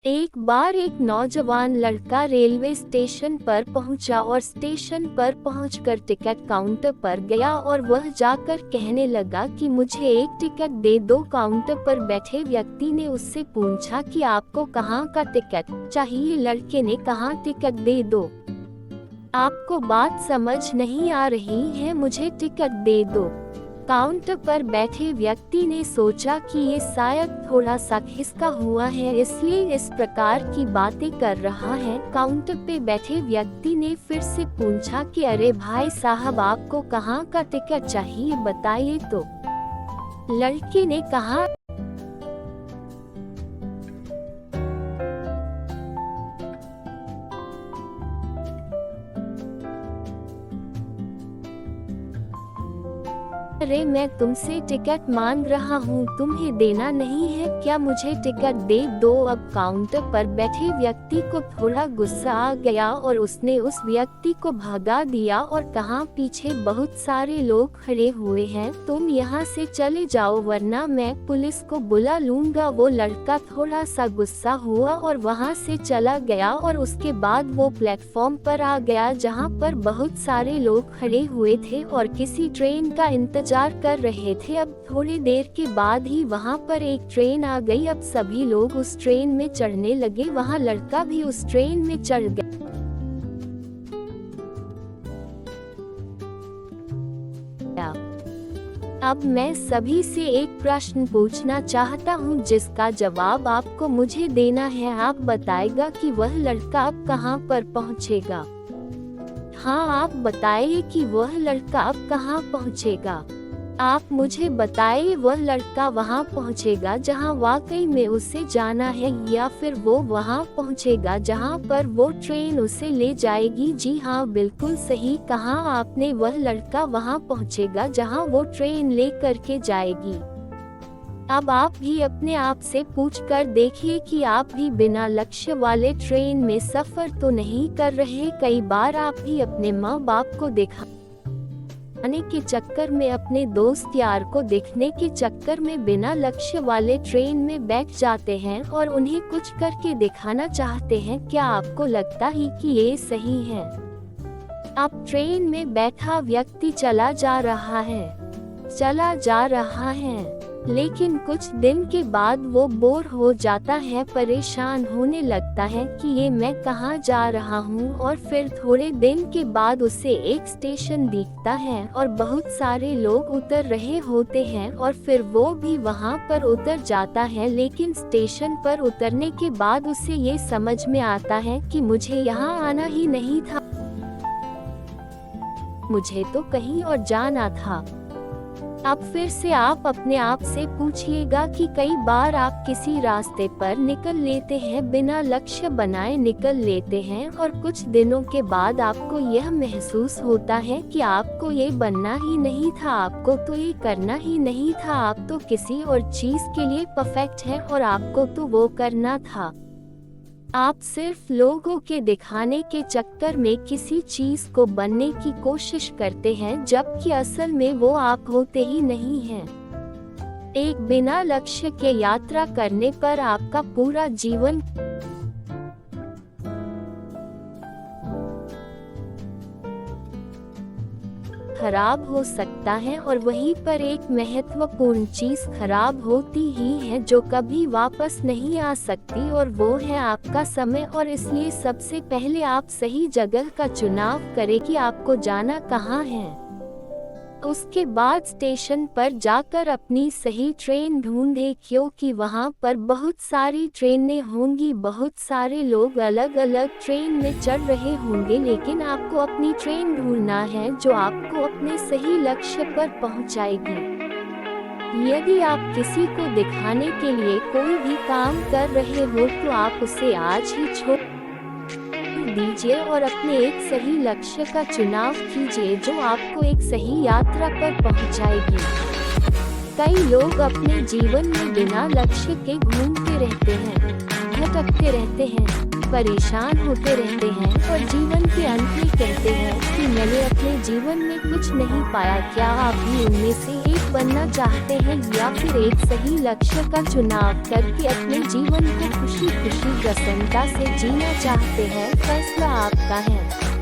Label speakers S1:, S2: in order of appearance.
S1: एक बार एक नौजवान लड़का रेलवे स्टेशन पर पहुंचा और स्टेशन पर पहुंचकर टिकट काउंटर पर गया और वह जाकर कहने लगा कि मुझे एक टिकट दे दो। काउंटर पर बैठे व्यक्ति ने उससे पूछा कि आपको कहां का टिकट चाहिए। लड़के ने कहा टिकट दे दो। आपको बात समझ नहीं आ रही है, मुझे टिकट दे दो। काउंटर पर बैठे व्यक्ति ने सोचा कि ये शायद थोड़ा सा खिसका हुआ है, इसलिए इस प्रकार की बातें कर रहा है। काउंटर पे बैठे व्यक्ति ने फिर से पूछा कि अरे भाई साहब, आपको कहाँ का टिकट चाहिए, बताइए तो। लड़के ने कहा अरे मैं तुमसे टिकट मांग रहा हूँ, तुम्हें देना नहीं है क्या? मुझे टिकट दे दो। अब काउंटर पर बैठे व्यक्ति को थोड़ा गुस्सा आ गया और उसने उस व्यक्ति को भगा दिया और कहा पीछे बहुत सारे लोग खड़े हुए हैं, तुम यहाँ से चले जाओ वरना मैं पुलिस को बुला लूंगा। वो लड़का थोड़ा सा गुस्सा हुआ और वहाँ से चला गया और उसके बाद वो प्लेटफॉर्म पर आ गया जहाँ पर बहुत सारे लोग खड़े हुए थे और किसी ट्रेन का इंतजार कर रहे थे। अब थोड़ी देर के बाद ही वहाँ पर एक ट्रेन आ गई। अब सभी लोग उस ट्रेन में चढ़ने लगे, वहाँ लड़का भी उस ट्रेन में चढ़ गया। अब मैं सभी से एक प्रश्न पूछना चाहता हूँ जिसका जवाब आपको मुझे देना है। आप बताएगा कि वह लड़का अब कहाँ पर पहुँचेगा। हाँ, आप बताइए कि वह लड़का अब कहाँ पहुँचेगा। आप मुझे बताइए वह लड़का वहाँ पहुँचेगा जहाँ वाकई में उसे जाना है, या फिर वो वहाँ पहुँचेगा जहाँ पर वो ट्रेन उसे ले जाएगी। जी हाँ, बिल्कुल सही कहा आपने, वह लड़का वहाँ पहुँचेगा जहाँ वो ट्रेन ले करके जाएगी। अब आप भी अपने आप से पूछ कर देखिए कि आप भी बिना लक्ष्य वाले ट्रेन में सफर तो नहीं कर रहे। कई बार आप भी अपने माँ बाप को दिखाने के चक्कर में, अपने दोस्त यार को देखने के चक्कर में बिना लक्ष्य वाले ट्रेन में बैठ जाते हैं और उन्हें कुछ करके दिखाना चाहते हैं। क्या आपको लगता है कि ये सही है? अब ट्रेन में बैठा व्यक्ति चला जा रहा है, लेकिन कुछ दिन के बाद वो बोर हो जाता है, परेशान होने लगता है कि ये मैं कहाँ जा रहा हूँ। और फिर थोड़े दिन के बाद उसे एक स्टेशन दिखता है और बहुत सारे लोग उतर रहे होते हैं और फिर वो भी वहाँ पर उतर जाता है। लेकिन स्टेशन पर उतरने के बाद उसे ये समझ में आता है कि मुझे यहाँ आना ही नहीं था, मुझे तो कहीं और जाना था। अब फिर से आप अपने आप से पूछिएगा कि कई बार आप किसी रास्ते पर निकल लेते हैं, बिना लक्ष्य बनाए निकल लेते हैं और कुछ दिनों के बाद आपको यह महसूस होता है कि आपको ये बनना ही नहीं था, आपको तो ये करना ही नहीं था, आप तो किसी और चीज के लिए परफेक्ट हैं और आपको तो वो करना था। आप सिर्फ लोगों के दिखाने के चक्कर में किसी चीज को बनने की कोशिश करते हैं, जबकि असल में वो आप होते ही नहीं हैं। एक बिना लक्ष्य के यात्रा करने पर आपका पूरा जीवन खराब हो सकता है और वहीं पर एक महत्वपूर्ण चीज खराब होती ही है जो कभी वापस नहीं आ सकती, और वो है आपका समय। और इसलिए सबसे पहले आप सही जगह का चुनाव करें कि आपको जाना कहाँ है। उसके बाद स्टेशन पर जाकर अपनी सही ट्रेन ढूंढें, क्योंकि वहाँ पर बहुत सारी ट्रेनें होंगी, बहुत सारे लोग अलग अलग ट्रेन में चढ़ रहे होंगे, लेकिन आपको अपनी ट्रेन ढूंढना है जो आपको अपने सही लक्ष्य पर पहुँचाएगी। यदि आप किसी को दिखाने के लिए कोई भी काम कर रहे हो तो आप उसे आज ही छोड़ दीजिए और अपने एक सही लक्ष्य का चुनाव कीजिए जो आपको एक सही यात्रा पर पहुंचाएगी। कई लोग अपने जीवन में बिना लक्ष्य के घूमते रहते हैं, भटकते रहते हैं, परेशान होते रहते हैं और जीवन के अंत में कहते हैं कि मैंने अपने जीवन में कुछ नहीं पाया। क्या आप भी उनमें से एक बनना चाहते हैं या फिर एक सही लक्ष्य का चुनाव करके अपने जीवन को खुशी खुशी प्रसन्नता से जीना चाहते हैं, फैसला आपका है।